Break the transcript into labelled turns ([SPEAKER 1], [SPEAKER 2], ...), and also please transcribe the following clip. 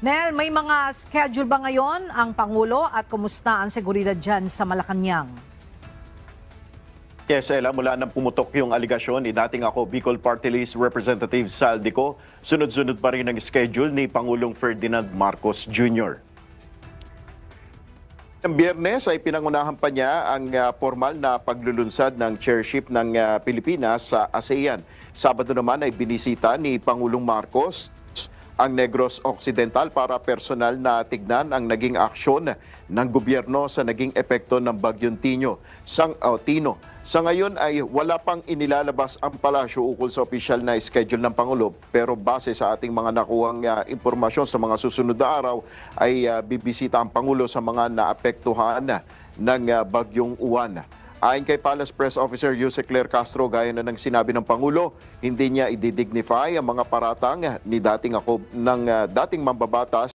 [SPEAKER 1] Nel, may mga schedule ba ngayon ang Pangulo at kumusta ang seguridad dyan sa Malacanang?
[SPEAKER 2] Yes, Ella, mula nang pumutok yung aligasyon ni dating ako Bicol Party List Representative Saldico, sunod-sunod pa rin ang schedule ni Pangulong Ferdinand Marcos Jr. Ang Biyernes ay pinangunahan pa niya ang formal na paglulunsad ng chairship ng Pilipinas sa ASEAN. Sabado naman ay binisita ni Pangulong Marcos ang Negros Occidental para personal na tignan ang naging aksyon ng gobyerno sa naging epekto ng Bagyong Tino. Sa ngayon ay wala pang inilalabas ang palasyo ukol sa opisyal na schedule ng Pangulo, pero base sa ating mga nakuhang impormasyon sa mga susunod na araw ay bibisita ang Pangulo sa mga naapektuhan ng Bagyong Uwan. Ayon kay Palace Press Officer Jose Claire Castro, gaya na ng sinabi ng Pangulo, hindi niya i-dignify ang mga paratang ng dating mambabatas